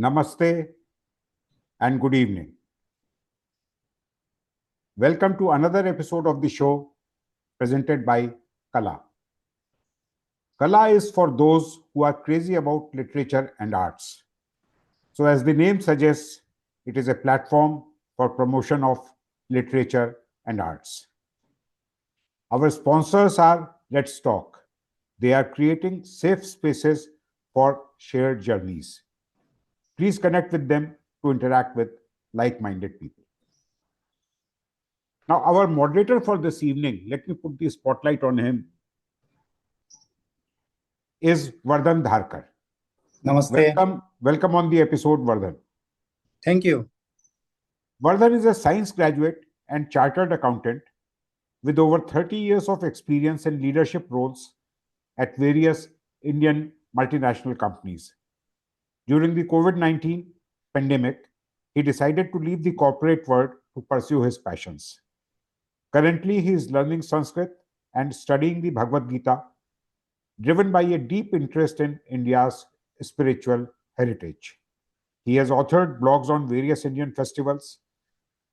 Namaste and good evening. Welcome to another episode of the show presented by Kala. Kala is for those who are crazy about literature and arts. So, as the name suggests, it is a platform for promotion of literature and arts. Our sponsors are Let's Talk. They are creating safe spaces for shared journeys. Please connect with them to interact with like-minded people. Now, our moderator for this evening, let me put the spotlight on him, is Vardhan Dharkar. Namaste. Welcome on the episode, Vardhan. Thank you. Vardhan is a science graduate and chartered accountant with over 30 years of experience in leadership roles at various Indian multinational companies. During the COVID-19 pandemic, he decided to leave the corporate world to pursue his passions. Currently, he is learning Sanskrit and studying the Bhagavad Gita, driven by a deep interest in India's spiritual heritage. He has authored blogs on various Indian festivals,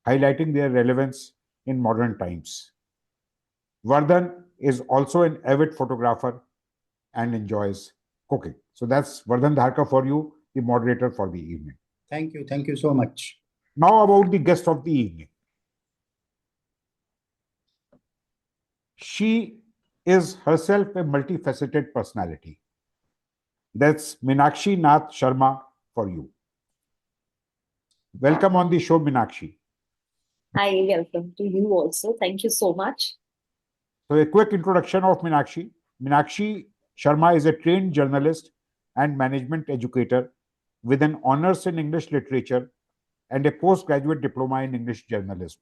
highlighting their relevance in modern times. Vardhan is also an avid photographer and enjoys cooking. So that's Vardhan Dharkar for you, the moderator for the evening. Thank you. Thank you so much. Now about the guest of the evening. She is herself a multifaceted personality. That's Meenakshi Nath Sharma for you. Welcome on the show, Meenakshi. Hi, welcome to you also. Thank you so much. So a quick introduction of Meenakshi. Meenakshi Sharma is a trained journalist and management educator with an honors in English literature and a postgraduate diploma in English journalism.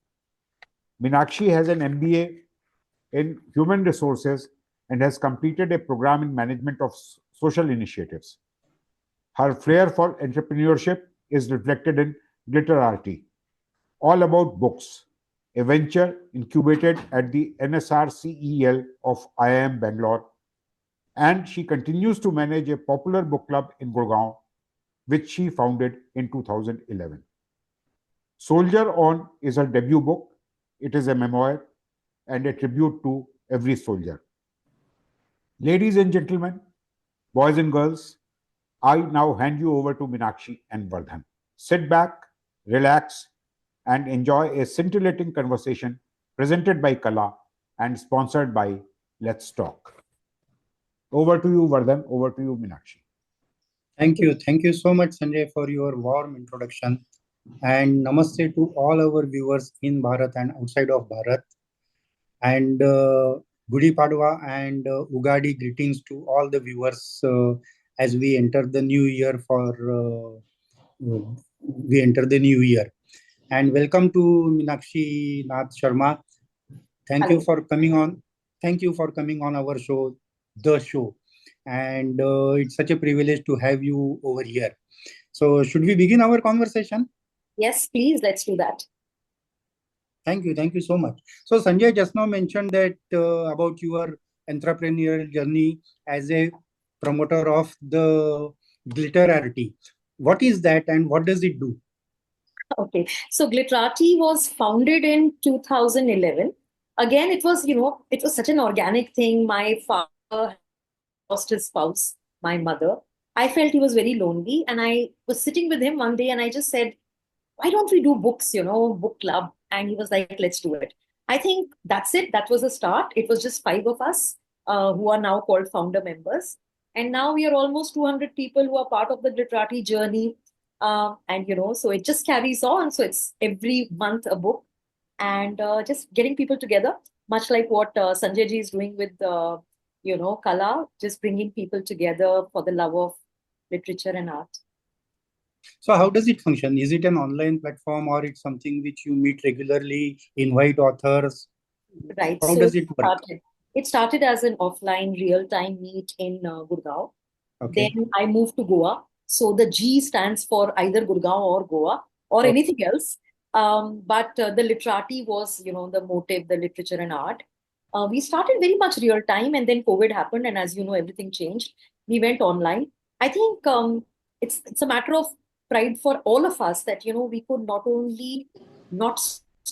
Meenakshi has an MBA in human resources and has completed a program in management of social initiatives. Her flair for entrepreneurship is reflected in GLiterArti, all about books, a venture incubated at the NSRCEL of IIM Bangalore, and she continues to manage a popular book club in Gurgaon, which she founded in 2011. Soldier On is her debut book. It is a memoir and a tribute to every soldier. Ladies and gentlemen, boys and girls, I now hand you over to Meenakshi and Vardhan. Sit back, relax, and enjoy a scintillating conversation presented by Kala and sponsored by Let's Talk. Over to you, Vardhan. Over to you, Meenakshi. Thank you. Thank you so much, Sanjay, for your warm introduction. And namaste to all our viewers in Bharat and outside of Bharat. And Gudi Padwa and Ugadi greetings to all the viewers as we enter the new year And welcome to Meenakshi Nath Sharma. Thank you for coming on. Thank you for coming on our show, The Show. And it's such a privilege to have you over here. So should we begin our conversation? Yes, please, let's do that. Thank you. Thank you so much. So Sanjay just now mentioned that about your entrepreneurial journey as a promoter of the GLiterArti. What is that and what does it do? Okay, so GLiterArti was founded in 2011. Again, it was such an organic thing. My father lost his spouse, my mother. I felt he was very lonely, and I was sitting with him one day and I just said, why don't we do books, book club? And he was like, let's do it. I think that's it. That was the start. It was just 5 of us who are now called founder members. And now we are almost 200 people who are part of the GLiterArti journey. So it just carries on. So it's every month a book and just getting people together, much like what Sanjay ji is doing with, Kala, just bringing people together for the love of literature and art. So how does it function? Is it an online platform or it's something which you meet regularly, invite authors? Right. How So does it work? it started as an offline real-time meet in Gurgaon. Okay. Then I moved to Goa. So the G stands for either Gurgaon or Goa or Okay. anything else. But the literati was, the motive, the literature and art. We started very much real time, and then COVID happened, and as you know, everything changed. We went online. I think it's a matter of pride for all of us that we could not only not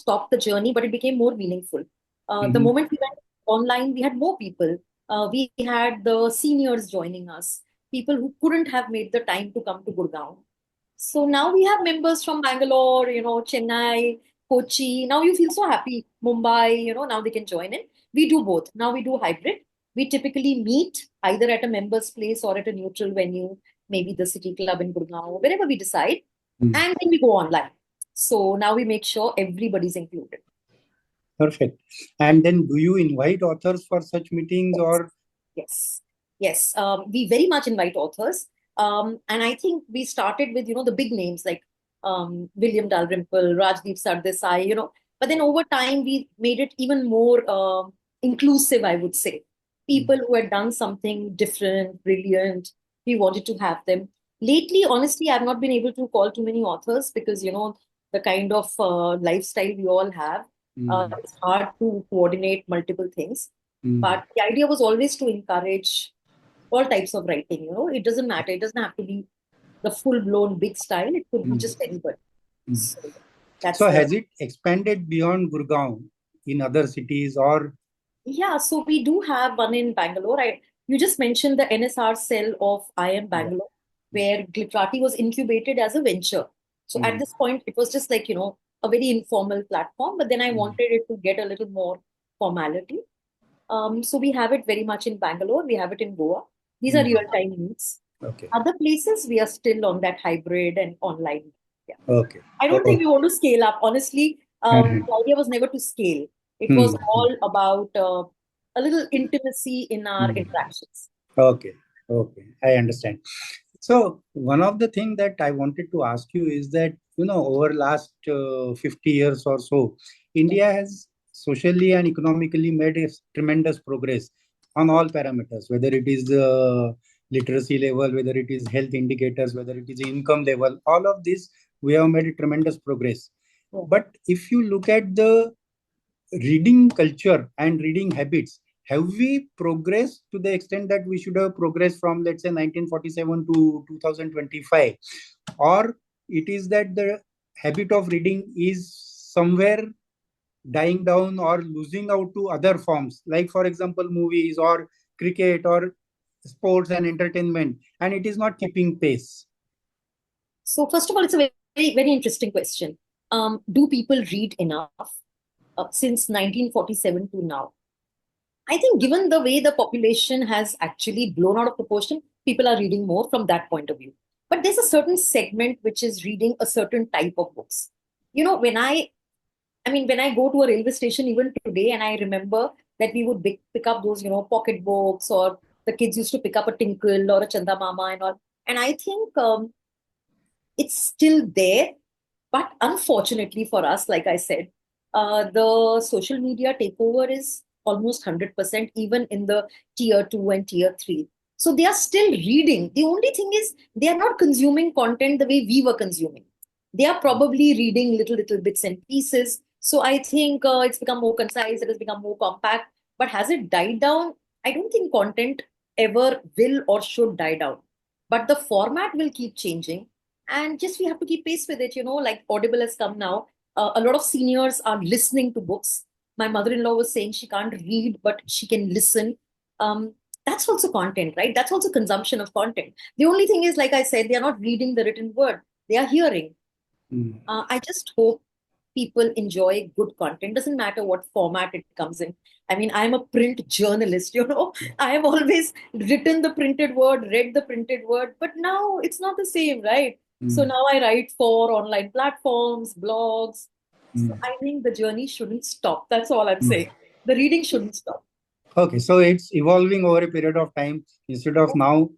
stop the journey, but it became more meaningful. The Mhm. moment we went online, we had more people. We had the seniors joining us, people who couldn't have made the time to come to Gurgaon. So now we have members from Bangalore, Chennai, Kochi. Now you feel so happy. Mumbai, now they can join in. We do both. Now we do hybrid. We typically meet either at a member's place or at a neutral venue, maybe the City Club in Gurgaon, wherever we decide. Mm. And then we go online. So now we make sure everybody's included. Perfect. And then do you invite authors for such meetings or? Yes. Yes. We very much invite authors. And I think we started with, the big names like William Dalrymple, Rajdeep Sardesai, but then over time we made it even more inclusive, I would say. People who had done something different, brilliant, we wanted to have them. Lately, honestly, I've not been able to call too many authors because, the kind of lifestyle we all have, it's hard to coordinate multiple things. But the idea was always to encourage all types of writing. It doesn't matter. It doesn't have to be the full-blown big style. It could be just anybody. So that's So has it expanded beyond Gurgaon in other cities or? Yeah, so we do have one in Bangalore. You just mentioned the NSRCEL of IIM Bangalore, where GLiterArti was incubated as a venture. So at this point, it was just like, a very informal platform, but then I wanted it to get a little more formality. So we have it very much in Bangalore. We have it in Goa. These are real-time meets. Okay. Other places, we are still on that hybrid and online. Yeah. Okay. I don't think we want to scale up. Honestly, the idea was never to scale. It was all about a little intimacy in our interactions. Okay. Okay. I understand. So one of the things that I wanted to ask you is that, over last 50 years or so, India has socially and economically made a tremendous progress on all parameters, whether it is literacy level, whether it is health indicators, whether it is income level, all of this, we have made a tremendous progress. Yeah. But if you look at the reading culture and reading habits, have we progressed to the extent that we should have progressed from, let's say, 1947 to 2025? Or it is that the habit of reading is somewhere dying down or losing out to other forms, like, for example, movies or cricket or sports and entertainment, and it is not keeping pace? So first of all, it's a very, very interesting question. Do people read enough since 1947 to now? I think given the way the population has actually blown out of proportion, people are reading more from that point of view. But there's a certain segment which is reading a certain type of books. When I go to a railway station even today, and I remember that we would pick up those, pocket books, or the kids used to pick up a Tinkle or a Chanda Mama and all. And I think it's still there. But unfortunately for us, like I said, the social media takeover is almost 100%, even in the tier 2 and tier 3. So they are still reading. The only thing is they are not consuming content the way we were consuming. They are probably reading little bits and pieces. So I think it's become more concise, it has become more compact. But has it died down? I don't think content ever will or should die down. But the format will keep changing. And just we have to keep pace with it, like Audible has come now. A lot of seniors are listening to books. My mother-in-law was saying she can't read, but she can listen. That's also content, right? That's also consumption of content. The only thing is, like I said, they are not reading the written word. They are hearing. I just hope people enjoy good content. Doesn't matter what format it comes in. I mean, I'm a print journalist, I have always written the printed word, read the printed word, but now it's not the same, right? So now I write for online platforms, blogs. So I think the journey shouldn't stop. That's all I'm saying. The reading shouldn't stop. Okay, so it's evolving over a period of time. Instead of now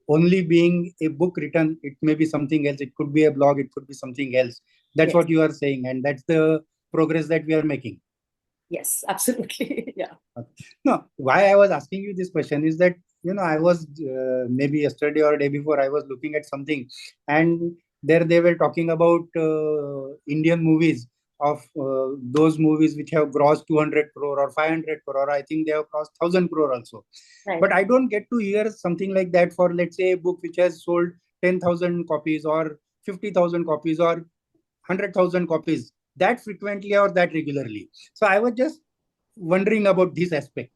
only being a book written. It may be something else. It could be a blog. It could be something else. That's Yes. what you are saying. And that's the progress that we are making. Yes, absolutely. Yeah. No, why I was asking you this question is that, I was maybe yesterday or day before, I was looking at something, and there they were talking about Indian movies of those movies which have grossed 200 crore or 500 crore. I think they have crossed 1,000 crore also. Right. But I don't get to hear something like that for, let's say, a book which has sold 10,000 copies or 50,000 copies or 100,000 copies that frequently or that regularly. So I was just wondering about this aspect.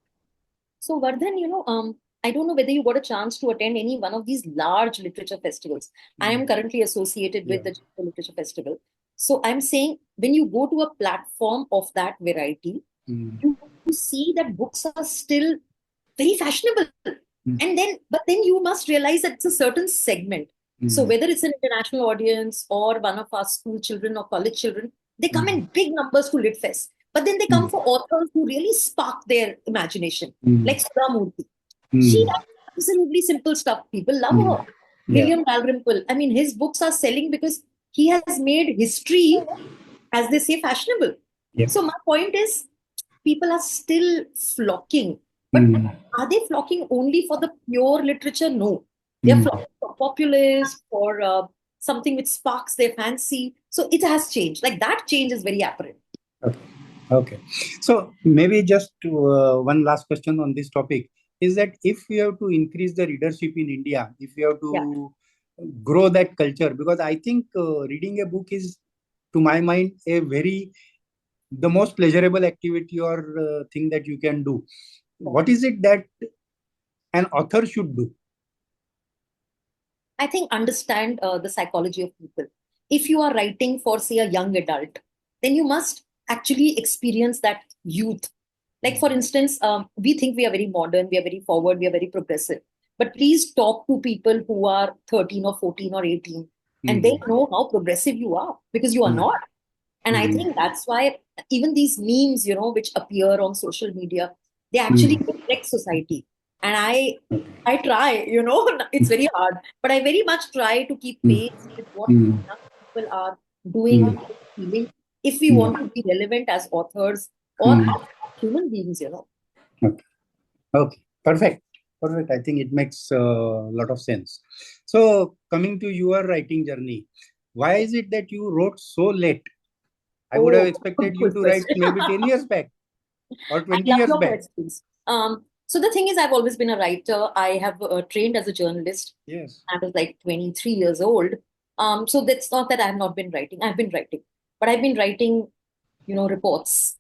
So Vardhan, I don't know whether you got a chance to attend any one of these large literature festivals. I am currently associated with the Literature Festival. So I'm saying when you go to a platform of that variety, you see that books are still very fashionable. But then you must realize that it's a certain segment. So whether it's an international audience or one of our school children or college children, they come in big numbers to LitFest. But then they come for authors who really spark their imagination, like Sudha Murthy. She has absolutely simple stuff. People love her. William Dalrymple. I mean, his books are selling because he has made history, as they say, fashionable. So my point is, people are still flocking. But are they flocking only for the pure literature? No. They're flocking for populist, for something which sparks their fancy. So it has changed. Like that change is very apparent. Okay. So maybe just one last question on this topic is that if we have to increase the readership in India, if we have to grow that culture, because I think reading a book is, to my mind, the most pleasurable activity or thing that you can do. What is it that an author should do? I think understand the psychology of people. If you are writing for, say, a young adult, then you must actually experience that youth. Like, for instance, we think we are very modern, we are very forward, we are very progressive. But please talk to people who are 13 or 14 or 18, and they know how progressive you are, because you are not. And I think that's why even these memes, which appear on social media, they actually reflect society. And I try, it's very hard, but I very much try to keep pace with what young people are doing, feeling, if we want to be relevant as authors or as human beings, Okay. Perfect. I think it makes a lot of sense. So coming to your writing journey, why is it that you wrote so late? I would have expected you to write maybe 10 years back or 20 I love years your back. questions. So the thing is, I've always been a writer. I have trained as a journalist. Yes. I was like 23 years old. So that's not that I have not been writing. I've been writing, but I've been writing, reports,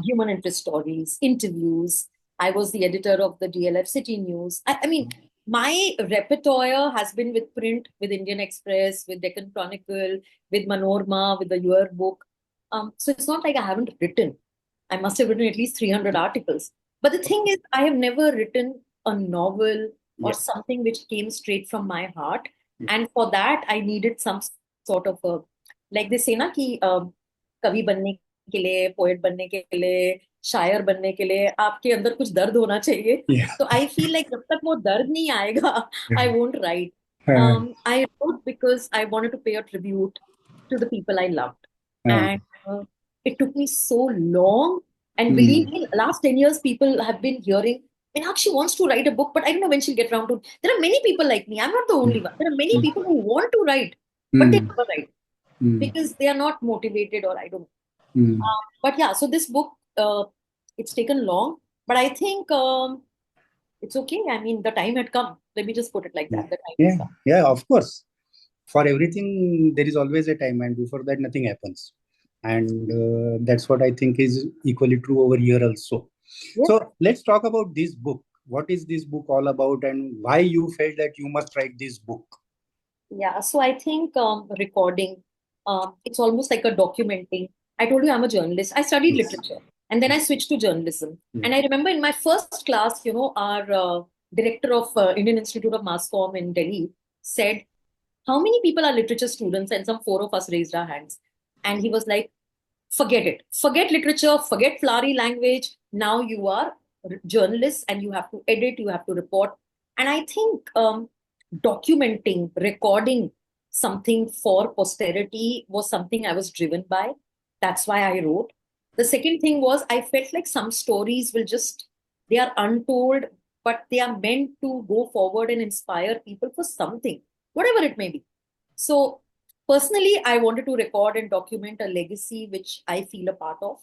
human interest stories, interviews. I was the editor of the DLF City News. I mean, my repertoire has been with print, with Indian Express, with Deccan Chronicle, with Manorama, with the Yearbook. So it's not like I haven't written. I must have written at least 300 articles. But the thing is, I have never written a novel or something which came straight from my heart. And for that, I needed some sort of a, like they say, na ki kavi banne के लिए, poet बनने के लिए, शायर बनने के लिए आपके अंदर कुछ दर्द होना चाहिए. So I feel like जब तक वो दर्द नहीं आएगा, I won't write. I wrote because I wanted to pay a tribute to the people I loved. And it took me so long. And believe me, last 10 years, people have been hearing, Meenakshi wants to write a book, but I don't know when she'll get around to it. There are many people like me. I'm not the only one. There are many people who want to write, but they never write because they are not motivated, or I don't know. But yeah, so this book, it's taken long, but I think it's okay. I mean, the time had come. Let me just put it like that. The time had come. Yeah, of course. For everything, there is always a time, and before that, nothing happens. And that's what I think is equally true over here also. Yeah. So let's talk about this book. What is this book all about, and why you felt that you must write this book? Yeah, so I think recording, it's almost like a documenting. I told you I'm a journalist. I studied literature and then I switched to journalism. And I remember in my first class, our director of Indian Institute of Mass Comm in Delhi said, how many people are literature students? And some 4 of us raised our hands. And he was like, forget it. Forget literature, forget flowery language. Now you are journalists and you have to edit, you have to report. And I think documenting, recording something for posterity was something I was driven by. That's why I wrote. The second thing was I felt like some stories will just, they are untold, but they are meant to go forward and inspire people for something, whatever it may be. So personally, I wanted to record and document a legacy which I feel a part of.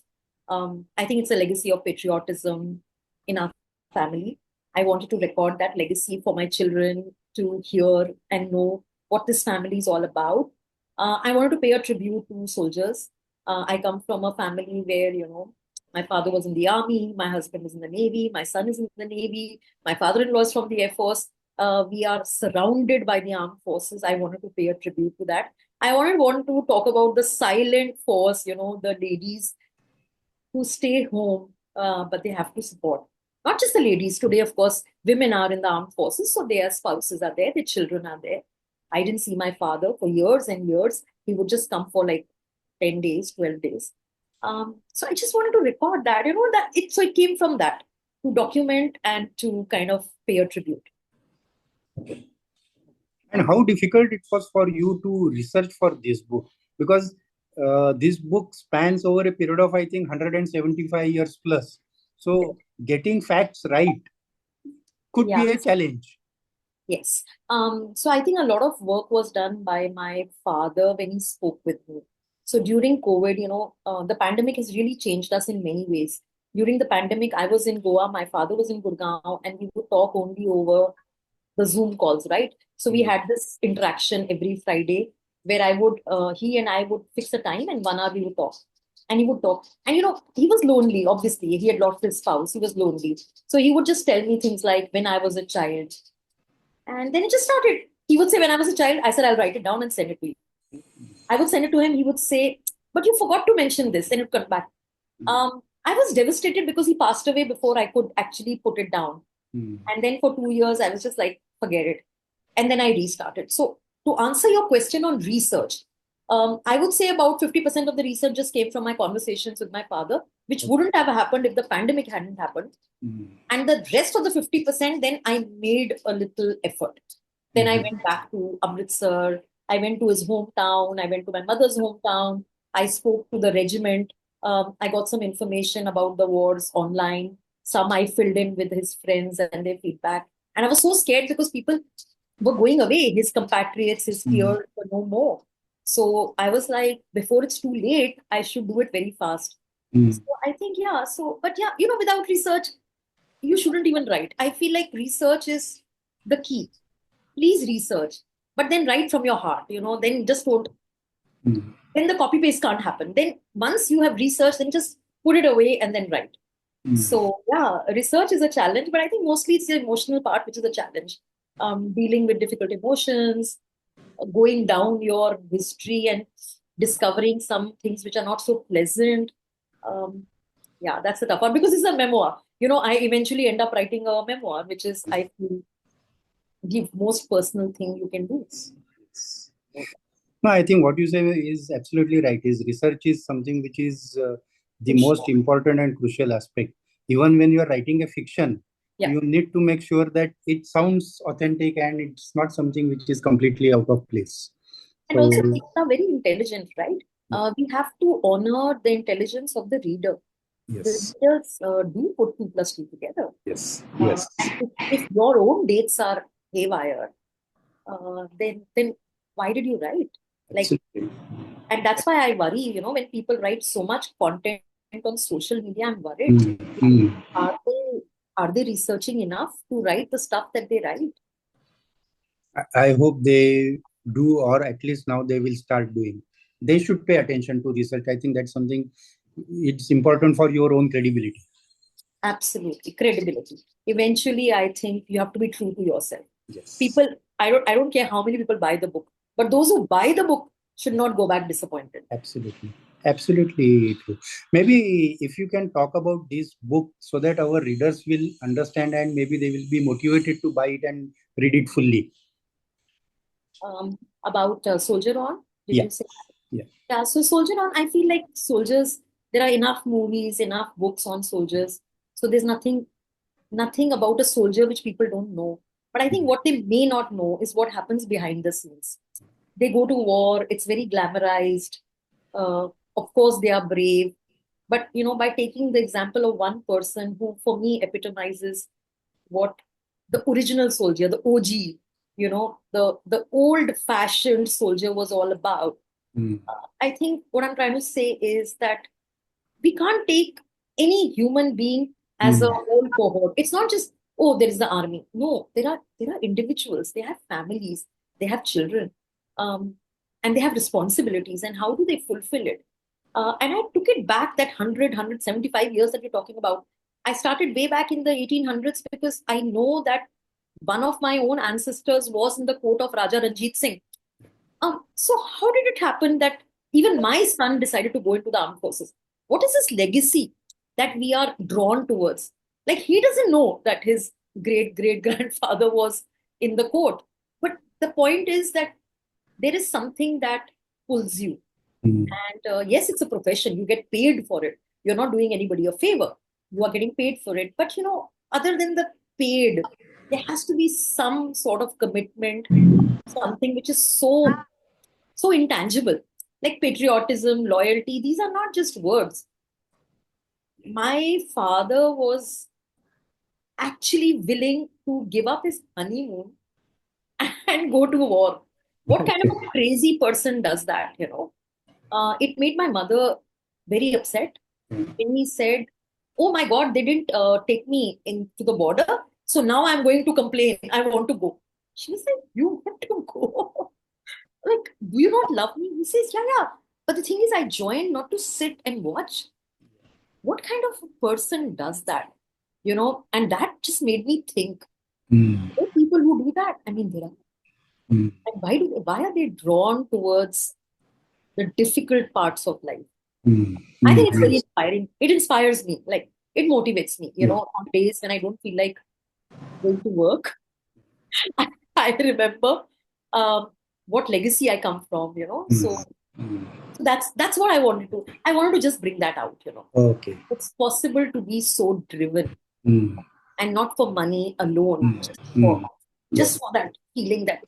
I think it's a legacy of patriotism in our family. I wanted to record that legacy for my children to hear and know what this family is all about. I wanted to pay a tribute to soldiers. I come from a family where, my father was in the army, my husband is in the navy, my son is in the navy, my father-in-law is from the Air Force. We are surrounded by the armed forces. I wanted to pay a tribute to that. I want to talk about the silent force, the ladies who stay home, but they have to support. Not just the ladies. Today, of course, women are in the armed forces, so their spouses are there, their children are there. I didn't see my father for years and years. He would just come for like 10 days, 12 days. So I just wanted to record that, so it came from that, to document and to kind of pay a tribute. And how difficult it was for you to research for this book? Because this book spans over a period of, I think, 175 years plus. So getting facts right could be a challenge. Yes. So I think a lot of work was done by my father when he spoke with me. So during COVID, the pandemic has really changed us in many ways. During the pandemic, I was in Goa, my father was in Gurgaon, and we would talk only over the Zoom calls, right? So we had this interaction every Friday where he and I would fix a time and 1 hour we would talk. And he would talk. And, he was lonely, obviously. He had lost his spouse. He was lonely. So he would just tell me things like when I was a child. And then it just started. He would say, when I was a child, I said, I'll write it down and send it to you. I would send it to him. He would say, but you forgot to mention this. And it would come back. I was devastated because he passed away before I could actually put it down. And then for 2 years, I was just like, forget it. And then I restarted. So to answer your question on research, I would say about 50% of the research just came from my conversations with my father, which wouldn't have happened if the pandemic hadn't happened. And the rest of the 50%, then I made a little effort. Then I went back to Amritsar. I went to his hometown. I went to my mother's hometown. I spoke to the regiment. I got some information about the wars online. Some I filled in with his friends and their feedback. And I was so scared because people were going away. His compatriots, his peers were no more. So I was like, before it's too late, I should do it very fast. So I think, without research, you shouldn't even write. I feel like research is the key. Please research, but then write from your heart, then just don't. Then the copy paste can't happen. Then once you have researched, then just put it away and then write. So research is a challenge, but I think mostly it's the emotional part, which is a challenge. Dealing with difficult emotions, going down your history and discovering some things which are not so pleasant. That's the tough part because it's a memoir. I eventually end up writing a memoir, which is, I feel, the most personal thing you can do. No, I think what you say is absolutely right. Is research is something which is the most important and crucial aspect. Even when you are writing a fiction, you need to make sure that it sounds authentic and it's not something which is completely out of place. And also, people are very intelligent, right? We have to honor the intelligence of the reader. Yes. The readers do put 2 plus 2 together. Yes. And if your own dates are haywire, then why did you write? And that's why I worry, when people write so much content on social media, I'm worried. Are they researching enough to write the stuff that they write? I hope they do, or at least now they will start doing. They should pay attention to research. I think that's something, it's important for your own credibility. Absolutely. Credibility. Eventually, I think you have to be true to yourself. Yes. People, I don't care how many people buy the book, but those who buy the book should not go back disappointed. Absolutely true. Maybe if you can talk about this book so that our readers will understand and maybe they will be motivated to buy it and read it fully. About Soldier On, did you say? Yeah. So Soldier On, I feel like soldiers, there are enough movies, enough books on soldiers. So there's nothing about a soldier which people don't know. But I think what they may not know is what happens behind the scenes. They go to war, it's very glamorized. Of course, they are brave. But, by taking the example of one person who, for me, epitomizes what the original soldier, the OG, the old-fashioned soldier was all about. I think what I'm trying to say is that we can't take any human being as a whole cohort. It's not just, oh, there is the army. No, there are individuals. They have families. They have children, and they have responsibilities. And how do they fulfill it? And I took it back that 175 years that we're talking about. I started way back in the 1800s because I know that one of my own ancestors was in the court of Raja Ranjit Singh. So how did it happen that even my son decided to go into the armed forces? What is his legacy that we are drawn towards? Like, he doesn't know that his great great grandfather was in the court. But the point is that there is something that pulls you. And yes, it's a profession. You get paid for it. You're not doing anybody a favor. You are getting paid for it. But, other than the paid, there has to be some sort of commitment, something which is so intangible, like patriotism, loyalty. These are not just words. My father was actually willing to give up his honeymoon and go to war. What kind of a crazy person does that? It made my mother very upset when he said, "Oh my God, they didn't take me into the border. So now I'm going to complain. I want to go." She was like, "You want to go? Like, do you not love me?" He says, "Yeah, yeah. But the thing is, I joined not to sit and watch." What kind of a person does that? And that just made me think, there are people who do that. I mean, there are. And why are they drawn towards the difficult parts of life? I think it's very inspiring. It inspires me. Like, it motivates me, on days when I don't feel like going to work. I remember what legacy I come from. So that's what I wanted to. I wanted to just bring that out. Okay. It's possible to be so driven and not for money alone, just for that feeling that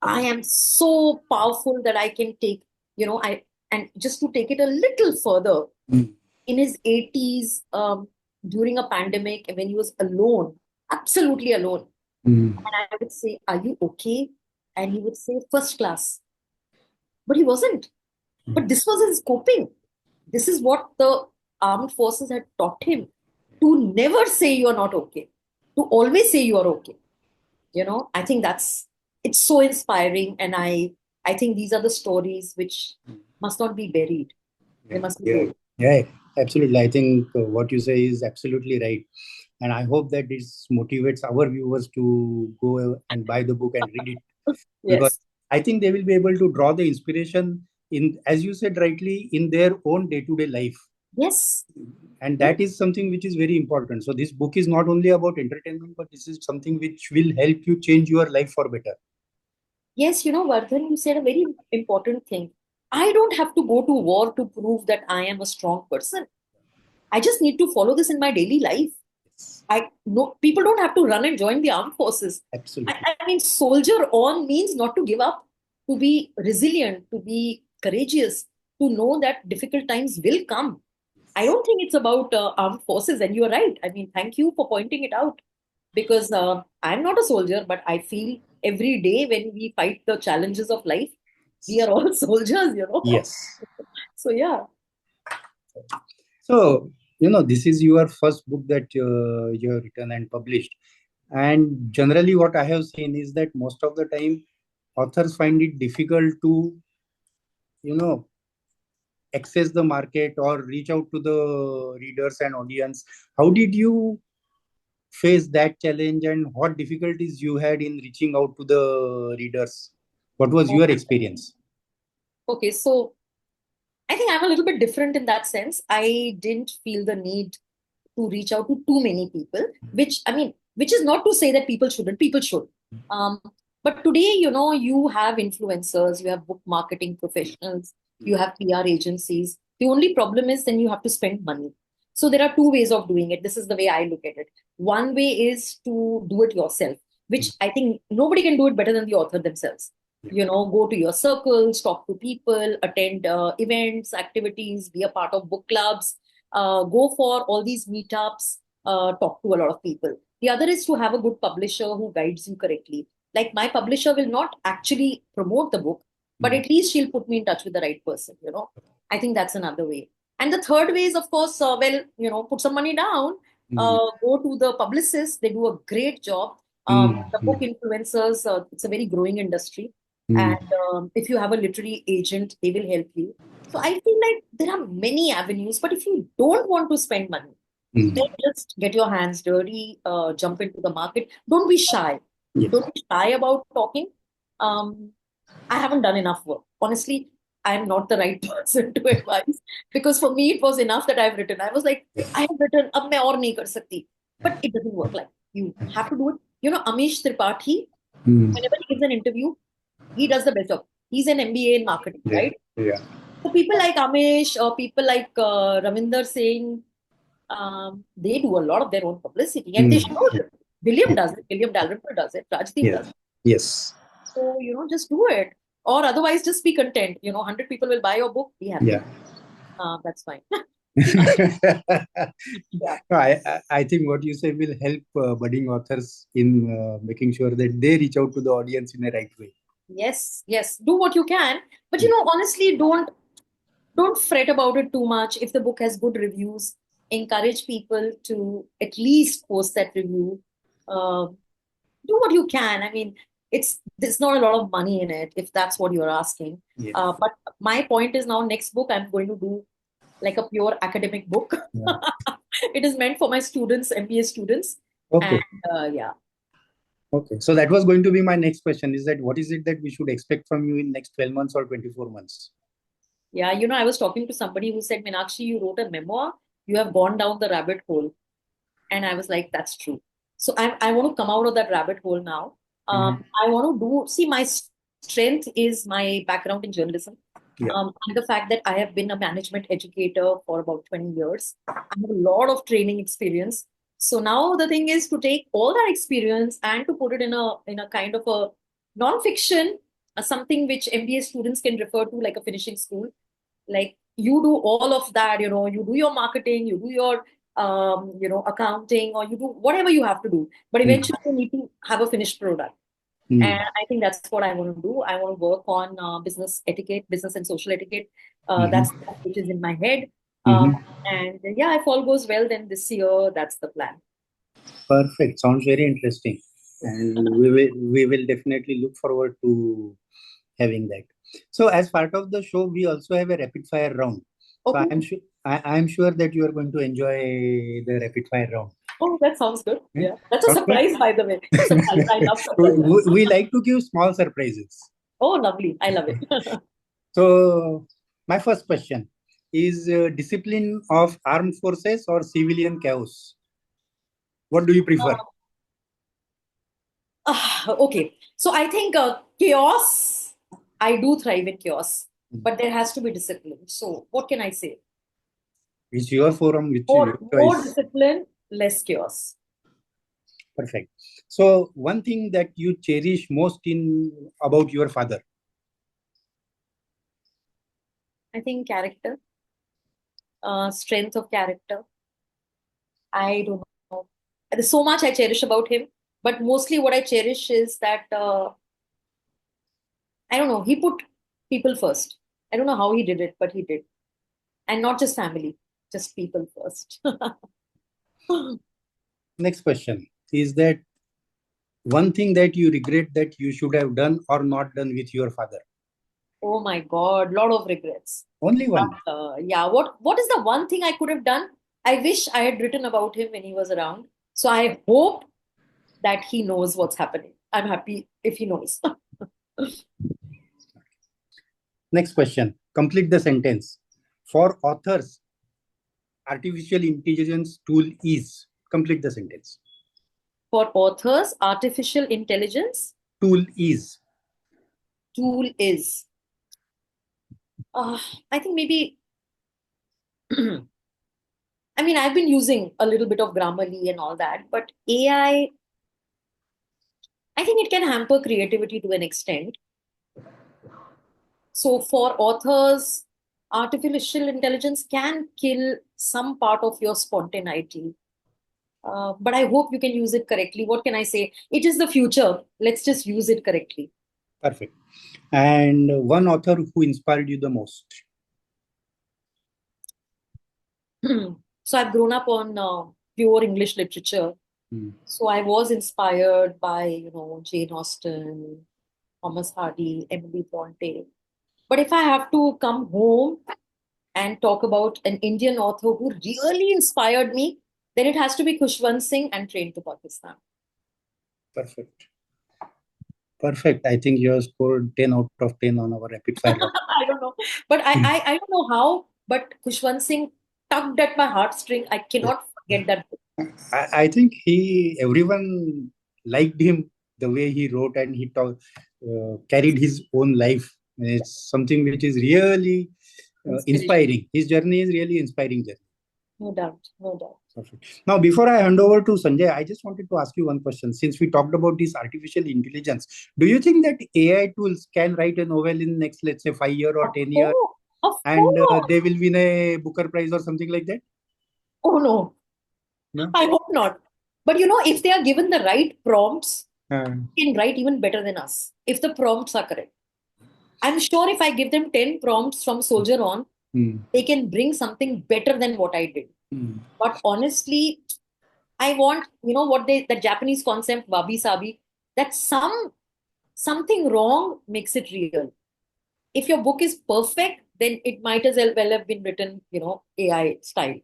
I am so powerful that I can take, and just to take it a little further, in his 80s, during a pandemic, when he was alone, absolutely alone. And I would say, "Are you okay?" And he would say, "First class." But he wasn't. But this was his coping. This is what the armed forces had taught him, to never say you're not okay, to always say you are okay. I think it's so inspiring. And I think these are the stories which must not be buried. They must be told. Yeah, absolutely. I think what you say is absolutely right. And I hope that this motivates our viewers to go and buy the book and read it. Because Yes. I think they will be able to draw the inspiration in, as you said rightly, in their own day-to-day life. Yes. And that is something which is very important. So this book is not only about entertainment, but this is something which will help you change your life for better. Yes, Vardhan, you said a very important thing. I don't have to go to war to prove that I am a strong person. I just need to follow this in my daily life. I know people don't have to run and join the armed forces. Absolutely. I mean, soldier on means not to give up, to be resilient, to be courageous, to know that difficult times will come. I don't think it's about armed forces, and you're right. I mean, thank you for pointing it out, because I'm not a soldier, but I feel every day when we fight the challenges of life, we are all soldiers. Yes. So yeah. So, this is your first book that you have written and published. And generally, what I have seen is that most of the time, authors find it difficult to, access the market or reach out to the readers and audience. How did you face that challenge, and what difficulties you had in reaching out to the readers? What was your experience? Okay, so I think I'm a little bit different in that sense. I didn't feel the need to reach out to too many people, which is not to say that people shouldn't. People should. But today, you have influencers, you have book marketing professionals, you have PR agencies. The only problem is then you have to spend money. So there are two ways of doing it. This is the way I look at it. One way is to do it yourself. which I think nobody can do it better than the author themselves. Go to your circles, talk to people, attend events, activities, be a part of book clubs, go for all these meetups, talk to a lot of people. The other is to have a good publisher who guides you correctly. Like my publisher will not actually promote the book, but at least she'll put me in touch with the right person. I think that's another way. And the third way is, of course, put some money down, go to the publicists. They do a great job. The book influencers, it's a very growing industry. And if you have a literary agent, they will help you. So I feel like there are many avenues, but if you don't want to spend money, then just get your hands dirty, jump into the market. Don't be shy. Don't be shy about talking. I haven't done enough work. Honestly, I'm not the right person to advise, because for me, it was enough that I've written. I was like, I have written, ab main aur nahi kar sakti. But it doesn't work like you have to do it. Amish Tripathi, whenever he gives an interview, he does the best job. He's an MBA in marketing, right? Yeah. So people like Amish or people like Ravinder Singh, they do a lot of their own publicity, and they should. William does it. William Dalrymple does it. Rajdeep does it. Yes. So, just do it. Or otherwise, just be content. 100 people will buy your book. Be happy. Yeah. That's fine. I think what you say will help budding authors in making sure that they reach out to the audience in a right way. Yes. Do what you can. But, honestly, don't fret about it too much. If the book has good reviews, encourage people to at least post that review. Do what you can. I mean, there's not a lot of money in it, if that's what you're asking. Yes. But my point is, now next book I'm going to do like a pure academic book. Yeah. It is meant for my students, MBA students. Okay. And Okay. So that was going to be my next question, is that what is it that we should expect from you in next 12 months or 24 months? Yeah, I was talking to somebody who said, Meenakshi, you wrote a memoir. You have gone down the rabbit hole. And I was like, that's true. So I want to come out of that rabbit hole now. I want to see, my strength is my background in journalism. Yeah. And the fact that I have been a management educator for about 20 years. I have a lot of training experience. So now the thing is to take all that experience and to put it in a kind of a non-fiction, something which MBA students can refer to like a finishing school. Like you do all of that, you do your marketing, you do your accounting, or you do whatever you have to do. But eventually you need to have a finished product. And I think that's what I want to do. I want to work on business etiquette, business and social etiquette. That's which is in my head. And yeah, if all goes well, then this year, that's the plan. Perfect. Sounds very interesting. And we will definitely look forward to having that. So as part of the show, we also have a rapid fire round. Okay. So I'm sure that you are going to enjoy the rapid fire round. Oh, that sounds good. Yeah. That's a surprise, by the way. Surprise. I love surprises. We like to give small surprises. Oh, lovely. I love it. So my first question is discipline of armed forces or civilian chaos? What do you prefer? Okay. So I think chaos, I do thrive in chaos, but there has to be discipline. So what can I say? It's your forum. More discipline, less chaos. Perfect. So one thing that you cherish most about your father? I think character, strength of character. I don't know. There's so much I cherish about him, but mostly what I cherish is that, I don't know, he put people first. I don't know how he did it, but he did. And not just family, just people first. Next question is that one thing that you regret that you should have done or not done with your father? Oh my God, lot of regrets. Only one? Yeah. What is the one thing I could have done? I wish I had written about him when he was around. So I hope that he knows what's happening. I'm happy if he knows. Next question. Complete the sentence. For authors, artificial intelligence tool is. Complete the sentence. For authors, artificial intelligence tool is. Tool is. I think maybe. I mean, I've been using a little bit of Grammarly and all that, but AI I think it can hamper creativity to an extent. So for authors, artificial intelligence can kill some part of your spontaneity. But I hope you can use it correctly. What can I say? It is the future. Let's just use it correctly. Perfect. And one author who inspired you the most? So I've grown up on pure English literature. So I was inspired by, Jane Austen, Thomas Hardy, Emily Bronte. But if I have to come home and talk about an Indian author who really inspired me, then it has to be Khushwant Singh and Train to Pakistan. Perfect. Perfect. I think you have scored 10 out of 10 on our rapid fire. I don't know. But I don't know how, but Khushwant Singh tugged at my heartstring. I cannot forget that book. I think everyone liked him, the way he wrote, and he carried his own life. It's something which is really inspiring. His journey is really inspiring journey. No doubt, no doubt. Perfect. Now, before I hand over to Sanjay, I just wanted to ask you one question. Since we talked about this artificial intelligence, do you think that AI tools can write a novel in next, let's say, 5 year or 10 years, and they will win a Booker Prize or something like that? Oh no. No? I hope not. But if they are given the right prompts, they can write even better than us, if the prompts are correct. I'm sure if I give them 10 prompts from Soldier On, they can bring something better than what I did. But honestly, I want, the Japanese concept, wabi sabi, that something wrong makes it real. If your book is perfect, then it might as well have been written, AI style.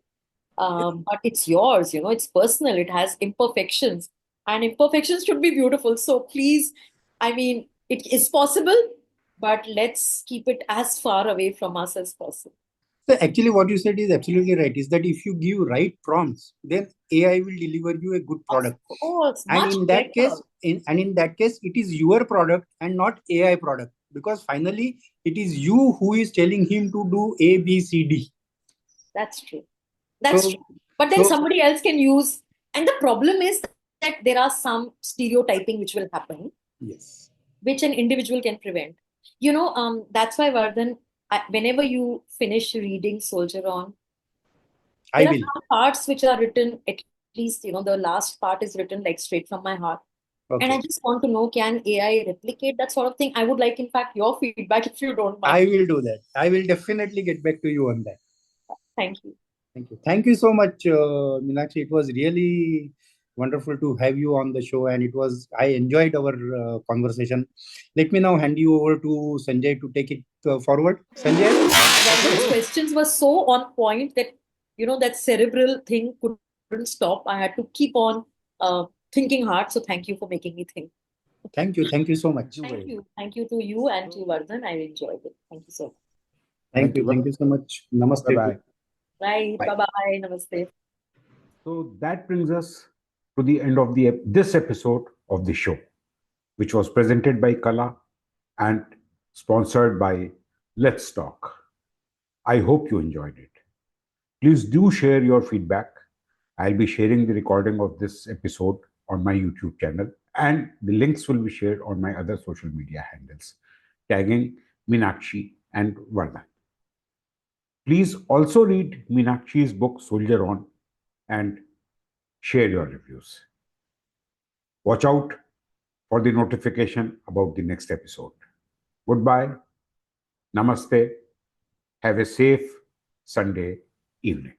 But it's yours, it's personal, it has imperfections, and imperfections should be beautiful. So please, I mean, it is possible, but let's keep it as far away from us as possible. So actually, what you said is absolutely right. Is that if you give right prompts, then AI will deliver you a good product. Of course, And much in that better. case, in that case, it is your product and not AI product, because finally it is you who is telling him to do A, B, C, D. That's true. That's true. But then somebody else can use, and the problem is that there are some stereotyping which will happen. Yes. Which an individual can prevent. That's why, Vardhan, whenever you finish reading Soldier On, there are some parts which are written, at least, the last part is written like straight from my heart. Okay. And I just want to know, can AI replicate that sort of thing? I would like, in fact, your feedback if you don't mind. I will do that. I will definitely get back to you on that. Thank you. Thank you. Thank you so much, Meenakshi. It was really wonderful to have you on the show, and I enjoyed our conversation. Let me now hand you over to Sanjay to take it forward. Sanjay? Those questions were so on point that, that cerebral thing couldn't stop. I had to keep on thinking hard. So thank you for making me think. Thank you. Thank you so much. Thank you. Thank you to you and to Vardhan. I enjoyed it. Thank you so much. Thank you. Thank you so much. Namaste. Bye-bye. Right. Bye-bye. Namaste. So that brings us to the end of this episode of the show, which was presented by Kala and sponsored by Let's Talk. I hope you enjoyed it. Please do share your feedback. I'll be sharing the recording of this episode on my YouTube channel, and the links will be shared on my other social media handles, tagging Meenakshi and Vardhan. Please also read Meenakshi's book Soldier On and share your reviews. Watch out for the notification about the next episode. Goodbye. Namaste. Have a safe Sunday evening.